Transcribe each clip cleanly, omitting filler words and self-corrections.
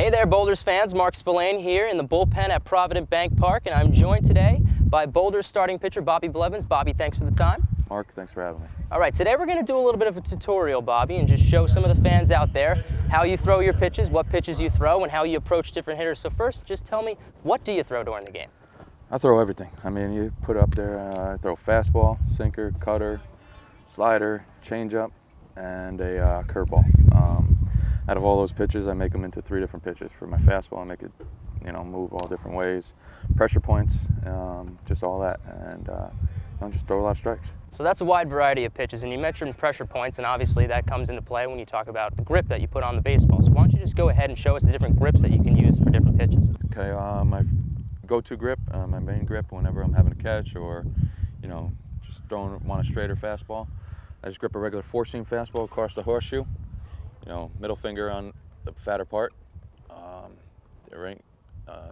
Hey there, Boulders fans. Mark Spillane here in the bullpen at Provident Bank Park, and I'm joined today by Boulders starting pitcher Bobby Blevins. Bobby, thanks for the time. Mark, thanks for having me. All right, today we're going to do a little bit of a tutorial, Bobby, and just show some of the fans out there how you throw your pitches, what pitches you throw, and how you approach different hitters. So first, just tell me, what do you throw during the game? I throw everything. I mean, you put up there, I throw fastball, sinker, cutter, slider, changeup, and a curveball. Out of all those pitches, I make them into 3 different pitches. For my fastball, I make it, move all different ways, pressure points, just all that, and just throw a lot of strikes. So that's a wide variety of pitches, and you mentioned pressure points, and obviously that comes into play when you talk about the grip that you put on the baseball. So why don't you just go ahead and show us the different grips that you can use for different pitches? Okay, my go-to grip, my main grip whenever I'm having a catch or, just want a straighter fastball, I just grip a regular 4-seam fastball across the horseshoe. Middle finger on the fatter part,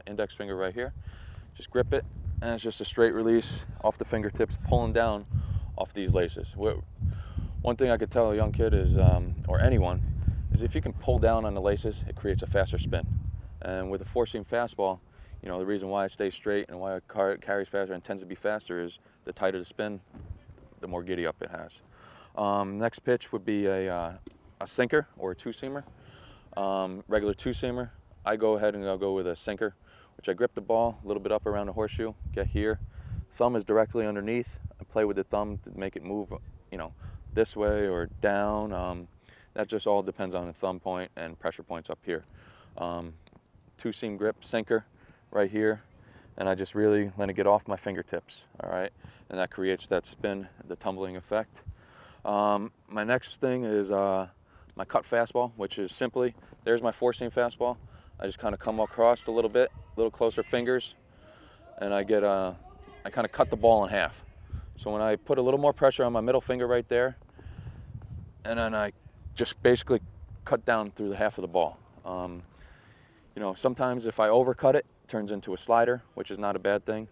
index finger right here. Just grip it, and it's just a straight release off the fingertips, pulling down off these laces. One thing I could tell a young kid is, or anyone, is if you can pull down on the laces, it creates a faster spin. And with a 4-seam fastball, the reason why it stays straight and why it carries faster and tends to be faster is the tighter the spin, the more giddy up it has. Next pitch would be a sinker or a 2-seamer. Regular 2-seamer, I go ahead and I'll go with a sinker, which I grip the ball a little bit up around the horseshoe, get here. Thumb is directly underneath. I play with the thumb to make it move, this way or down. That just all depends on the thumb point and pressure points up here. 2-seam grip, sinker right here, and I just really let it get off my fingertips, all right? And that creates that spin, the tumbling effect. My next thing is my cut fastball, which is simply, there's my 4-seam fastball. I just kind of come across a little bit, a little closer fingers, and I kind of cut the ball in half. So when I put a little more pressure on my middle finger right there, and then I just basically cut down through the half of the ball. Sometimes if I overcut it, it turns into a slider, which is not a bad thing.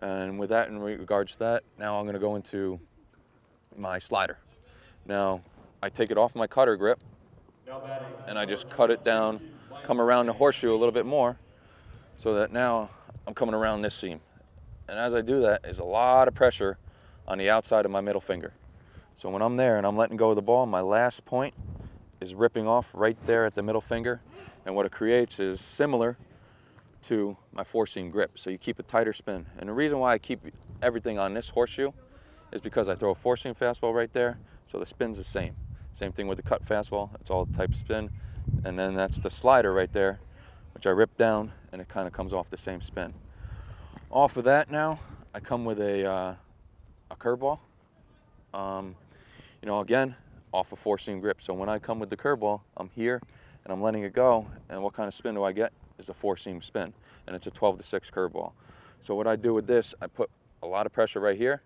And with that, in regards to that, now I'm going to go into my slider. Now, I take it off my cutter grip, and I just cut it down, come around the horseshoe a little bit more, so that now I'm coming around this seam. And as I do that, there's a lot of pressure on the outside of my middle finger. So when I'm there and I'm letting go of the ball, my last point is ripping off right there at the middle finger. And what it creates is similar to my 4-seam grip. So you keep a tighter spin. And the reason why I keep everything on this horseshoe is because I throw a 4-seam fastball right there, so the spin's the same. Same thing with the cut fastball, it's all type spin. And then that's the slider right there, which I rip down, and it kind of comes off the same spin. Off of that now, I come with a curveball. Again, off a 4-seam grip. So when I come with the curveball, I'm here, and I'm letting it go, and what kind of spin do I get? Is a 4-seam spin, and it's a 12-6 curveball. So what I do with this, I put a lot of pressure right here,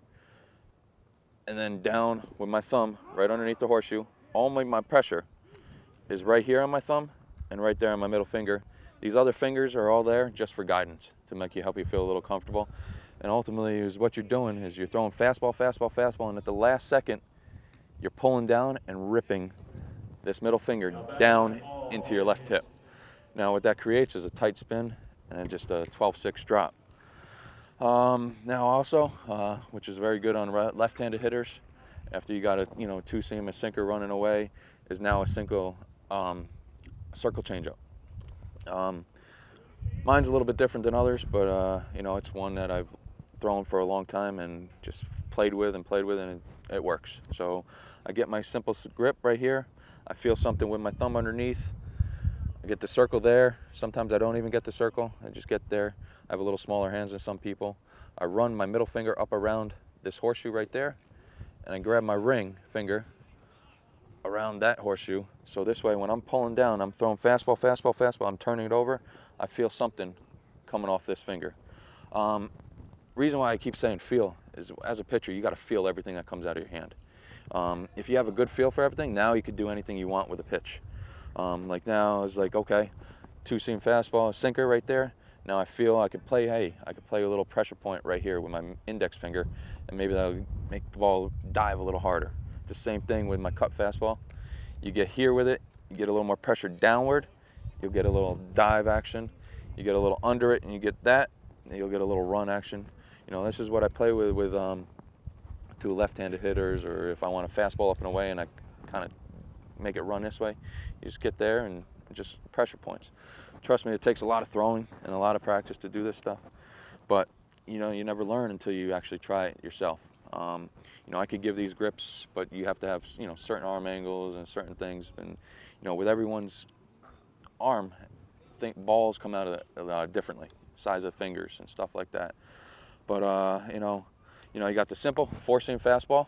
and then down with my thumb right underneath the horseshoe. All my pressure is right here on my thumb and right there on my middle finger. These other fingers are all there just for guidance, to help you feel a little comfortable. And ultimately, is what you're doing is you're throwing fastball, fastball, fastball, and at the last second, you're pulling down and ripping this middle finger down into your left hip. Now what that creates is a tight spin and just a 12-6 drop. Now also, which is very good on left-handed hitters, after you got a 2-seam, a sinker running away, is now a circle changeup. Mine's a little bit different than others, but it's one that I've thrown for a long time and just played with, and it works. So I get my simple grip right here. I feel something with my thumb underneath. I get the circle there. Sometimes I don't even get the circle. I just get there. I have a little smaller hands than some people. I run my middle finger up around this horseshoe right there, and I grab my ring finger around that horseshoe. So this way, when I'm pulling down, I'm throwing fastball, fastball, fastball, I'm turning it over, I feel something coming off this finger. Reason why I keep saying feel is, as a pitcher, you got to feel everything that comes out of your hand. If you have a good feel for everything, now you could do anything you want with a pitch. Like now, it's like, okay, 2-seam fastball, sinker right there. Now I feel I could play, I could play a little pressure point right here with my index finger, and maybe that'll make the ball dive a little harder. It's the same thing with my cut fastball. You get here with it, you get a little more pressure downward, you'll get a little dive action. You get a little under it, and you get that, and you'll get a little run action. You know, this is what I play with to left-handed hitters, or if I want a fastball up and away and I kind of make it run this way, you just get there and just pressure points. Trust me, it takes a lot of throwing and a lot of practice to do this stuff, but you know, you never learn until you actually try it yourself. You know, I could give these grips, but you have to have, you know, certain arm angles and certain things, and you know, with everyone's arm, balls come out of differently, size of fingers and stuff like that. But you know, you got the simple four-seam fastball,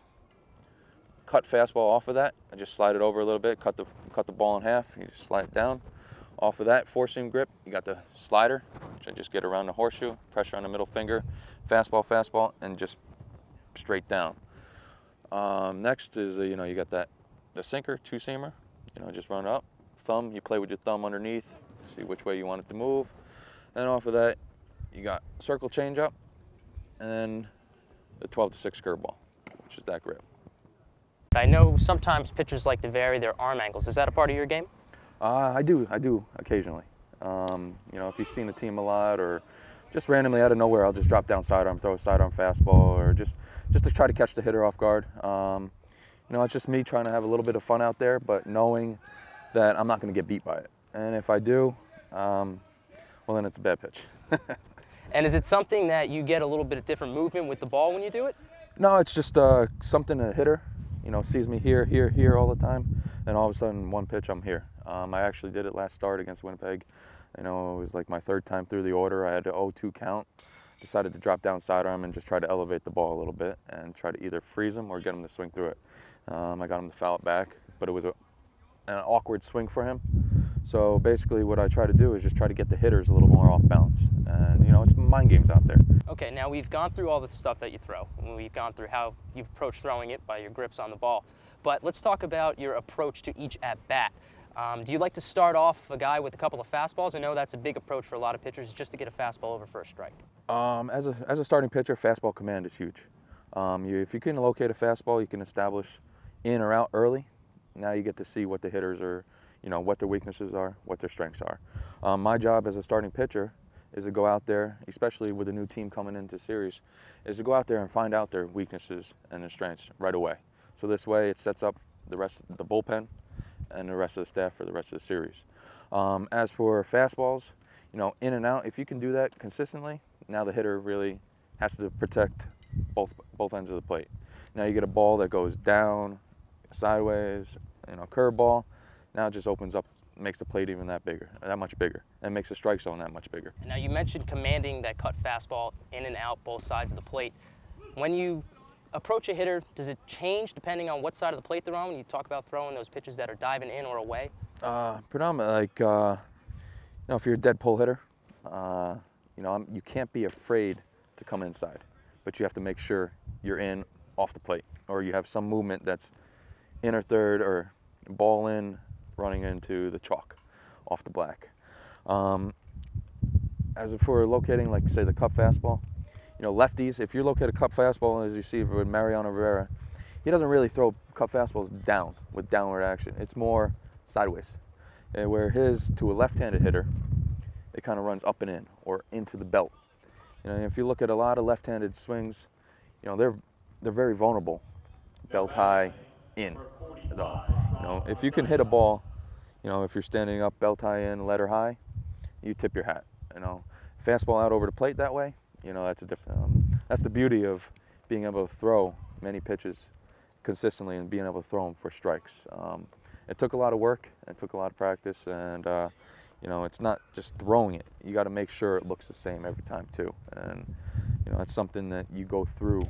cut fastball off of that. I just slide it over a little bit, cut the ball in half. You just slide it down. Off of that four-seam grip, you got the slider, which I just get around the horseshoe, pressure on the middle finger, fastball, and just straight down. Next is you know, you got the sinker, two-seamer. You know, just run up, thumb. You play with your thumb underneath. See which way you want it to move. And off of that, you got circle changeup and the 12-6 curveball, which is that grip. I know sometimes pitchers like to vary their arm angles. Is that a part of your game? I do occasionally. You know, if you've seen the team a lot, or just randomly out of nowhere, I'll just drop down sidearm, throw a sidearm fastball, or just to try to catch the hitter off guard. You know, it's just me trying to have a little bit of fun out there, but knowing that I'm not going to get beat by it. And if I do, well, then it's a bad pitch. And is it something that you get a little bit of different movement with the ball when you do it? No, it's just something a hitter, you know, sees me here all the time, and all of a sudden one pitch I'm here. I actually did it last start against Winnipeg. You know, it was like my third time through the order. I had an 0-2 count. Decided to drop down sidearm and just try to elevate the ball a little bit and try to either freeze him or get him to swing through it. I got him to foul it back, but it was an awkward swing for him. So basically what I try to do is just try to get the hitters a little more off balance. And you know, it's mind games out there. Okay, now we've gone through all the stuff that you throw. We've gone through how you approach throwing it by your grips on the ball. But let's talk about your approach to each at-bat. Do you like to start off a guy with a couple of fastballs? I know that's a big approach for a lot of pitchers, just to get a fastball over first strike. As a starting pitcher, fastball command is huge. If you can locate a fastball, you can establish in or out early. Now you get to see what the hitters are, you know, what their weaknesses are, what their strengths are. My job as a starting pitcher is to go out there, especially with a new team coming into series, is to go out there and find out their weaknesses and their strengths right away. So this way it sets up the rest of the bullpen and the rest of the staff for the rest of the series. As for fastballs, you know, in and out, if you can do that consistently, now the hitter really has to protect both ends of the plate. Now you get a ball that goes down, sideways, you know, curveball. Now it just opens up, makes the plate even that much bigger, and makes the strike zone that much bigger. Now you mentioned commanding that cut fastball in and out both sides of the plate. When you approach a hitter, does it change depending on what side of the plate they're on when you talk about throwing those pitches that are diving in or away? Predominantly, like, you know, if you're a dead pull hitter, you know, you can't be afraid to come inside, but you have to make sure you're in off the plate, or you have some movement that's inner third or ball in, running into the chalk off the black. As for locating, like, say, the cut fastball, you know, lefties, if you locate a cut fastball, as you see with Mariano Rivera, he doesn't really throw cut fastballs down with downward action. It's more sideways. And where his, to a left-handed hitter, it kind of runs up and in, or into the belt. You know, if you look at a lot of left-handed swings, you know, they're very vulnerable, belt high in. Though, you know, if you can hit a ball, you know, if you're standing up belt high in, letter high, you tip your hat. You know, fastball out over the plate that way, you know, that's the beauty of being able to throw many pitches consistently and being able to throw them for strikes. It took a lot of work, it took a lot of practice, and you know, it's not just throwing it. You got to make sure it looks the same every time too, and you know, that's something that you go through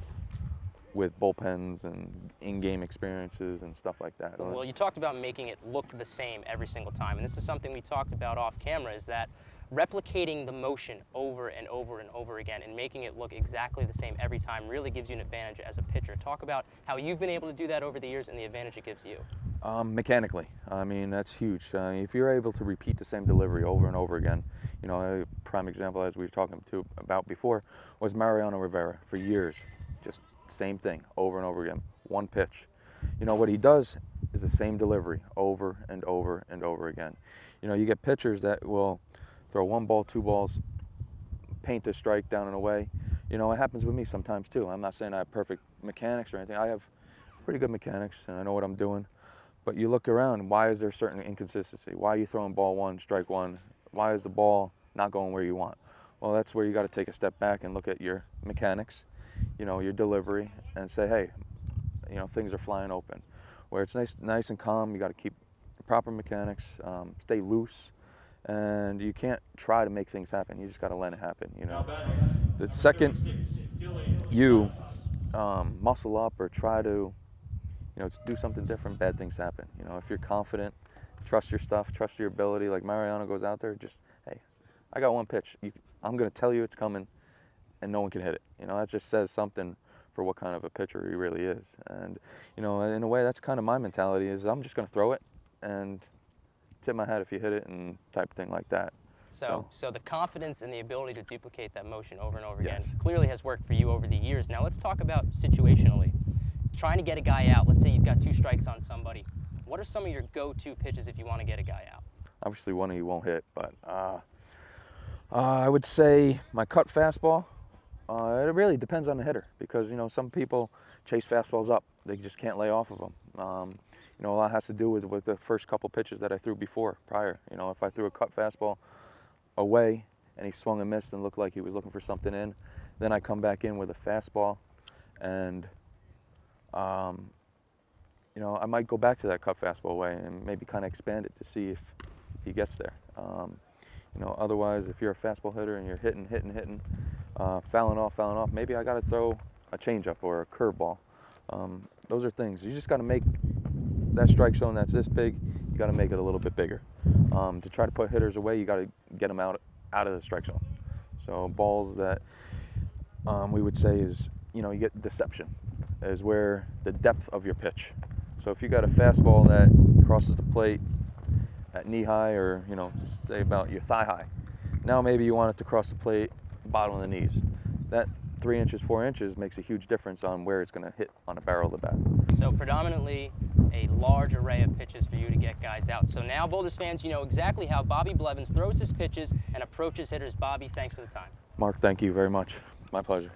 with bullpens and in-game experiences and stuff like that. Well, you talked about making it look the same every single time, and this is something we talked about off camera, is that replicating the motion over and over and over again and making it look exactly the same every time really gives you an advantage as a pitcher. Talk about how you've been able to do that over the years and the advantage it gives you. Mechanically, I mean, that's huge. If you're able to repeat the same delivery over and over again, you know, a prime example, as we were talking about before, was Mariano Rivera. For years, just same thing over and over again, one pitch. You know, what he does is the same delivery over and over and over again. You know, you get pitchers that will throw 1 ball, 2 balls, paint the strike down and away. You know, it happens with me sometimes too. I'm not saying I have perfect mechanics or anything. I have pretty good mechanics and I know what I'm doing. But you look around, why is there certain inconsistency? Why are you throwing ball 1, strike 1? Why is the ball not going where you want? Well, that's where you got to take a step back and look at your mechanics, you know, your delivery, and say, hey, you know, things are flying open. Where it's nice and calm, you got to keep proper mechanics, stay loose, and you can't try to make things happen. You just got to let it happen, you know. The second you muscle up or try to, you know, do something different, bad things happen. You know, if you're confident, trust your stuff, trust your ability. Like Mariano goes out there, just, hey, I got 1 pitch. I'm going to tell you it's coming, and no one can hit it. You know, that just says something for what kind of a pitcher he really is. And, you know, in a way, that's kind of my mentality is I'm just going to throw it and tip my hat if you hit it and type of thing like that. So the confidence and the ability to duplicate that motion over and over again Yes. clearly has worked for you over the years. Now let's talk about situationally. Trying to get a guy out, let's say you've got 2 strikes on somebody. What are some of your go-to pitches if you want to get a guy out? Obviously, one of you won't hit, but I would say my cut fastball. It really depends on the hitter because, you know, some people chase fastballs up. They just can't lay off of them. You know, a lot has to do with the first couple pitches that I threw prior. You know, if I threw a cut fastball away and he swung and missed and looked like he was looking for something in, then I come back in with a fastball and, you know, I might go back to that cut fastball away and maybe kind of expand it to see if he gets there. You know, otherwise, if you're a fastball hitter and you're hitting, fouling off, maybe I got to throw a changeup or a curveball. Those are things. You just got to make that strike zone that's this big, you got to make it a little bit bigger. To try to put hitters away, you got to get them out of the strike zone. So balls that we would say is, you know, you get deception, is where the depth of your pitch. So if you got a fastball that crosses the plate at knee high or, you know, say about your thigh high, now maybe you want it to cross the plate bottom of the knees. That 3 inches, 4 inches makes a huge difference on where it's going to hit on the barrel of the bat. So predominantly a large array of pitches for you to get guys out. So now, Boulders fans, you know exactly how Bobby Blevins throws his pitches and approaches hitters. Bobby, thanks for the time. Mark, thank you very much. My pleasure.